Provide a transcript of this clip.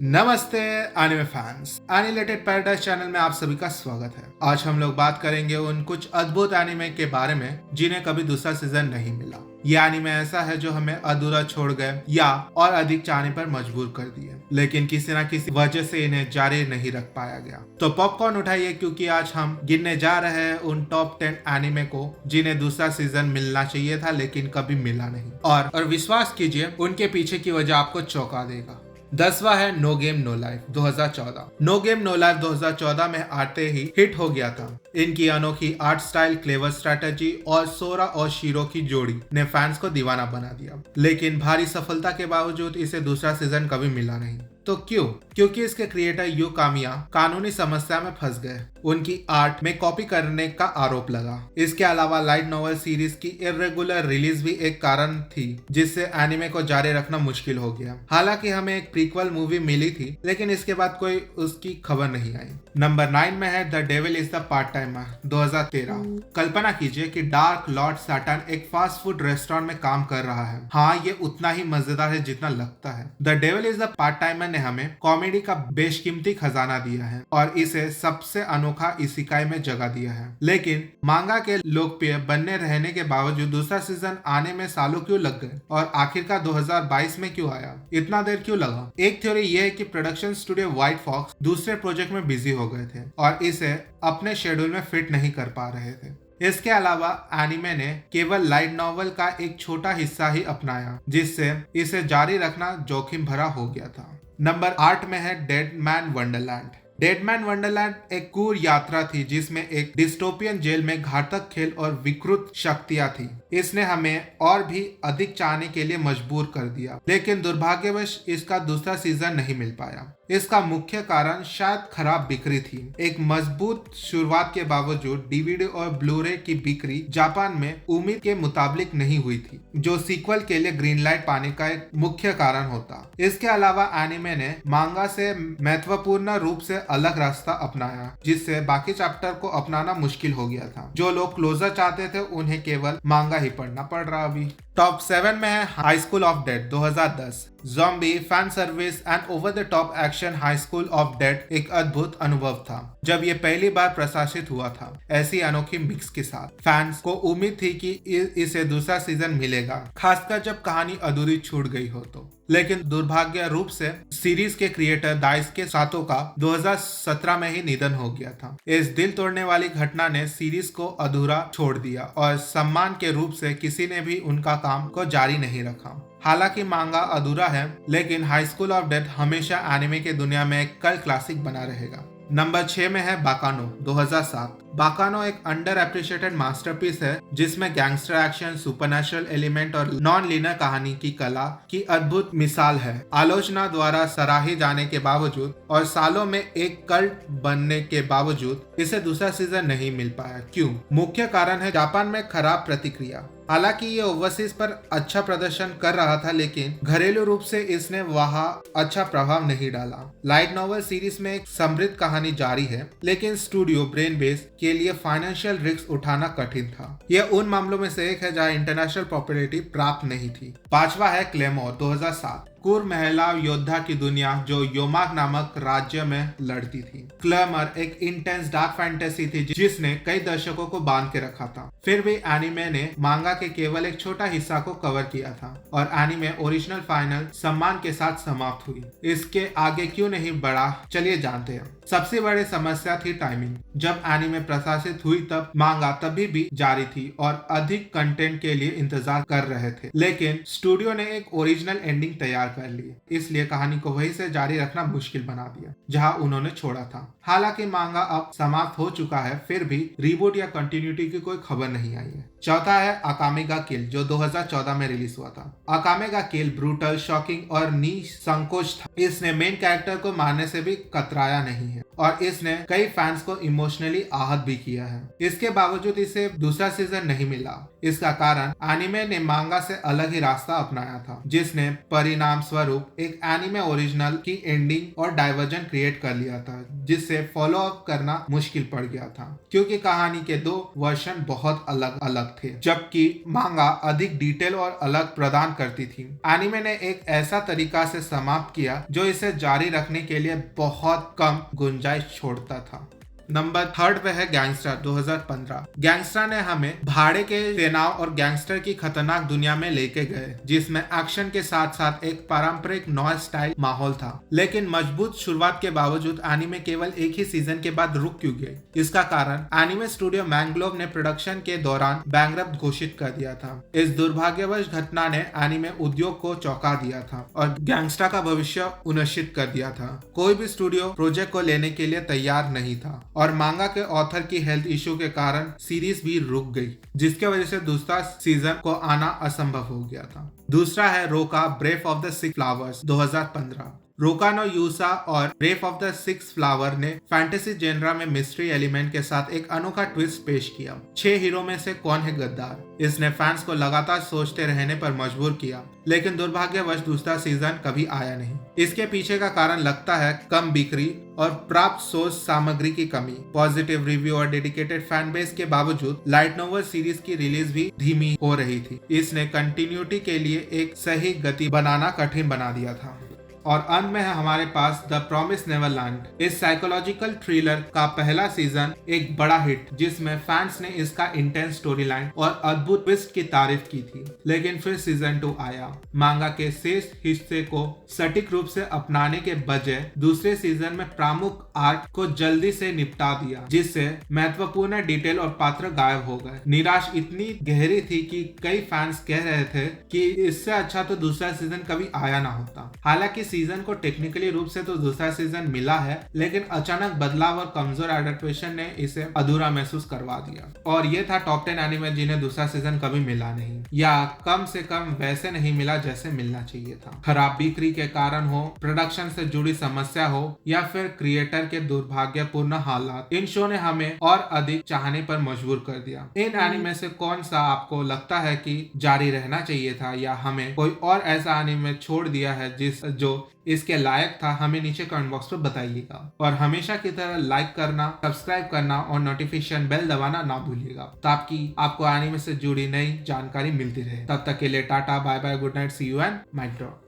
नमस्ते anime fans, animated paradise channel में आप सभी का स्वागत है। आज हम लोग बात करेंगे उन कुछ अद्भुत एनिमे के बारे में जिन्हें कभी दूसरा सीजन नहीं मिला। ये एनिमे ऐसा है जो हमें अधूरा छोड़ गए या और अधिक चाहने पर मजबूर कर दिए, लेकिन किसी न किसी वजह से इन्हें जारी नहीं रख पाया गया। तो पॉपकॉर्न उठाइए क्योंकि आज हम गिनने जा रहे हैं उन टॉप 10 एनिमे को जिन्हें दूसरा सीजन मिलना चाहिए था लेकिन कभी मिला नहीं। और विश्वास कीजिए उनके पीछे की वजह आपको चौंका देगा। 10वां है no game no life 2014। No game no life 2014 में आते ही हिट हो गया था। इनकी अनोखी आर्ट स्टाइल, क्लेवर स्ट्रेटेजी और सोरा और शीरो की जोड़ी ने फैंस को दीवाना बना दिया, लेकिन भारी सफलता के बावजूद इसे दूसरा सीजन कभी मिला नहीं। तो क्यों? क्योंकि इसके क्रिएटर यू कामिया कानूनी समस्या में फंस गए। उनकी आर्ट में कॉपी करने का आरोप लगा। इसके अलावा लाइट नॉवेल सीरीज की इरेगुलर रिलीज भी एक कारण थी जिससे एनिमे को जारी रखना मुश्किल हो गया। हालांकि हमें एक प्रीक्वल मूवी मिली थी, लेकिन इसके बाद कोई उसकी खबर नहीं आई। नंबर 9 में है the devil is the part timer 2013। कल्पना कीजिए कि डार्क लॉर्ड सैटन एक फास्ट फूड रेस्टोरेंट में काम कर रहा है। हाँ, ये उतना ही मजेदार है जितना लगता है। The devil is the part timer ने हमें कॉमेडी का बेशकीमती खजाना दिया है और इसे सबसे अनोखा इसिकाई में जगह दिया है। लेकिन मांगा के लोकप्रिय बनने रहने के बावजूद दूसरा सीजन आने में सालों क्यों लग गए और आखिरकार 2022 में क्यों आया? इतना देर क्यों लगा? एक थ्योरी यह है कि प्रोडक्शन स्टूडियो व्हाइट फॉक्स दूसरे प्रोजेक्ट में बिजी हो गए थे और इसे अपने शेड्यूल में फिट नहीं कर पा रहे थे। इसके अलावा एनिमे ने केवल लाइट नॉवेल का एक छोटा हिस्सा ही अपनाया, जिससे इसे जारी रखना जोखिम भरा हो गया था। नंबर 8 में है dead man Wonderland. Dead man Wonderland एक क्रूर यात्रा थी जिसमें एक डिस्टोपियन जेल में घातक खेल और विकृत शक्तियां थी। इसने हमें और भी अधिक चाहने के लिए मजबूर कर दिया, लेकिन दुर्भाग्यवश इसका दूसरा सीजन नहीं मिल पाया। इसका मुख्य कारण शायद खराब बिक्री थी। एक मजबूत शुरुआत के बावजूद डीवीडी और ब्लूरे की बिक्री जापान में उम्मीद के मुताबिक नहीं हुई थी, जो सीक्वल के लिए ग्रीन लाइट पाने का एक मुख्य कारण होता। इसके अलावा एनिमे ने मांगा से महत्वपूर्ण रूप से अलग रास्ता अपनाया, जिससे बाकी चैप्टर को अपनाना मुश्किल हो गया था। जो लोग क्लोजर चाहते थे उन्हें केवल मांगा ही पढ़ना पड़ रहा अभी। टॉप 7 में है high school of dead 2010। Zombie fan service and over the top action high school of dead एक अद्भुत अनुभव था जब ये पहली बार प्रकाशित हुआ था। ऐसी अनोखी मिक्स के साथ फैंस को उम्मीद थी कि इसे दूसरा सीजन मिलेगा, खासकर जब कहानी अधूरी छूट गई हो तो। लेकिन दुर्भाग्य रूप से सीरीज के क्रिएटर दाइसुके सातो का 2017 में ही निधन हो गया था। इस दिल तोड़ने वाली घटना ने सीरीज को अधूरा छोड़ दिया और सम्मान के रूप से किसी ने भी उनका काम को जारी नहीं रखा। हालांकि मांगा अधूरा है, लेकिन हाई स्कूल ऑफ डेथ हमेशा एनिमे के दुनिया में एक कल्ट क्लासिक बना रहेगा। नंबर 6 में है बाकानो 2007। बाकानो एक अंडर एप्रिशिएटेड मास्टरपीस है जिसमें गैंगस्टर एक्शन, सुपरनैचुरल एलिमेंट और नॉन लीनियर कहानी की कला की अद्भुत मिसाल है। आलोचना द्वारा सराही जाने के बावजूद और सालों में एक कल्ट बनने के बावजूद इसे दूसरा सीजन नहीं मिल पाया। क्यों? मुख्य कारण है जापान में खराब प्रतिक्रिया। हालांकि ये ओवरसीज पर अच्छा प्रदर्शन कर रहा था, लेकिन घरेलू रूप से इसने वहां अच्छा प्रभाव नहीं डाला। लाइट नॉवेल सीरीज में एक समृद्ध कहानी जारी है, लेकिन स्टूडियो ब्रेन बेस के लिए फाइनेंशियल रिस्क उठाना कठिन था। यह उन मामलों में से एक है जहां इंटरनेशनल पॉपुलैरिटी प्राप्त नहीं थी। 5वां है क्लेमोर 2007। कुर महिला योद्धा की दुनिया जो योमाक नामक राज्य में लड़ती थी। क्लेमर एक इंटेंस डार्क फैंटेसी थी जिसने कई दर्शकों को बांध के रखा था। फिर भी एनिमे ने मांगा के केवल एक छोटा हिस्सा को कवर किया था और एनिमे ओरिजिनल फाइनल सम्मान के साथ समाप्त हुई। इसके आगे क्यों नहीं बढ़ा, चलिए जानते हैं। सबसे बड़ी समस्या थी टाइमिंग। जब एनिमे प्रकाशित हुई तब मांगा तभी भी जारी थी और अधिक कंटेंट के लिए इंतजार कर रहे थे, लेकिन स्टूडियो ने एक ओरिजिनल एंडिंग तैयार कर ली, इसलिए कहानी को वहीं से जारी रखना मुश्किल बना दिया जहां उन्होंने छोड़ा था। हालांकि मांगा अब समाप्त हो चुका है, फिर भी रीबूट या कंटिन्यूटी की कोई खबर नहीं आई है। चौथा है अकामे गा किल जो 2014 में रिलीज हुआ था। अकामे गा किल ब्रूटल, शॉकिंग और निसंकोच था। इसने मेन कैरेक्टर को मारने से भी कतराया नहीं है और इसने कई फैंस को इमोशनली आहत भी किया है। इसके बावजूद इसे दूसरा सीजन नहीं मिला। इसका कारण एनिमे ने मांगा से अलग ही रास्ता अपनाया था, जिसने परिणाम परिणाम स्वरूप एक एनिमे ओरिजिनल की एंडिंग और डाइवर्जन क्रिएट कर लिया था, जिससे फॉलो अप करना मुश्किल पड़ गया था क्योंकि कहानी के दो वर्जन बहुत अलग अलग थे, जबकि मांगा अधिक डिटेल और अलग प्रदान करती थी। एनिमे ने एक ऐसा तरीका से समाप्त किया जो इसे जारी रखने के लिए बहुत कम गुंजाइश छोड़ता था। नंबर 3 पे है गैंगस्टर 2015। गैंगस्टर ने हमें भाड़े के तनाव और गैंगस्टर की खतरनाक दुनिया में लेके गए, जिसमें एक्शन के साथ साथ एक पारंपरिक नॉय स्टाइल माहौल था। लेकिन मजबूत शुरुआत के बावजूद एनीमे केवल एक ही सीजन के बाद रुक क्यों गए? इसका कारण एनीमे स्टूडियो मैंगलोव ने प्रोडक्शन के दौरान बैंकरप्ट घोषित कर दिया था। इस दुर्भाग्यवश घटना ने एनीमे उद्योग को चौंका दिया था और गैंगस्टर का भविष्य अनिश्चित कर दिया था। कोई भी स्टूडियो प्रोजेक्ट को लेने के लिए तैयार नहीं था और मांगा के ऑथर की हेल्थ इशू के कारण सीरीज भी रुक गई, जिसके वजह से दूसरा सीजन को आना असंभव हो गया था। दूसरा है रोका brave of the six flowers 2015। रोका नो यूसा और brave of the six flower ने फैंटेसी जेनरा में मिस्ट्री एलिमेंट के साथ एक अनोखा ट्विस्ट पेश किया। 6 हीरो में से कौन है गद्दार? इसने फैंस को लगातार सोचते रहने पर मजबूर किया, लेकिन दुर्भाग्यवश दूसरा सीजन कभी आया नहीं। इसके पीछे का कारण लगता है कम बिक्री और प्राप्त सोर्स सामग्री की कमी। पॉजिटिव रिव्यू और डेडिकेटेड फैन बेस के बावजूद लाइट नोवेल सीरीज की रिलीज भी धीमी हो रही थी। इसने कंटिन्यूटी के लिए एक सही गति बनाना कठिन बना दिया था। और अंत में है हमारे पास द प्रॉमिस नेवरलैंड। इस साइकोलॉजिकल थ्रिलर का पहला सीजन एक बड़ा हिट, जिसमें फैंस ने इसका इंटेंस स्टोरी लाइन और अद्भुत ट्विस्ट की तारीफ की थी। लेकिन फिर सीजन 2 आया। मांगा के शेष हिस्से को सटीक रूप से अपनाने के बजाय दूसरे सीजन में प्रमुख आर्क को जल्दी से निपटा दिया, जिससे महत्वपूर्ण डिटेल और पात्र गायब हो गए। निराश इतनी गहरी थी कि कई फैंस कह रहे थे कि इससे अच्छा तो दूसरा सीजन कभी आया ना होता। हालांकि सीजन को टेक्निकली रूप से तो दूसरा सीजन मिला है, लेकिन अचानक बदलाव और कमजोर एडेप्टेशन ने इसे अधूरा महसूस करवा दिया। और ये था टॉप 10 एनिमे जिन्हें दूसरा सीजन कभी मिला नहीं, या कम से कम वैसे नहीं मिला जैसे मिलना चाहिए था। खराब बिक्री के कारण हो, प्रोडक्शन से जुड़ी समस्या हो, या फिर क्रिएटर के दुर्भाग्यपूर्ण हालात, इन शो ने हमें और अधिक चाहने पर मजबूर कर दिया। इन एनिमे से कौन सा आपको लगता है कि जारी रहना चाहिए था, या हमें कोई और ऐसा एनिमे छोड़ दिया है जो इसके लायक था? हमें नीचे कमेंट बॉक्स में बताइएगा। और हमेशा की तरह लाइक करना, सब्सक्राइब करना और नोटिफिकेशन बेल दबाना ना भूलिएगा, ताकि आपको एनीमे से जुड़ी नई जानकारी मिलती रहे। तब तक के लिए tata, bye bye, good night, see you and mic drop.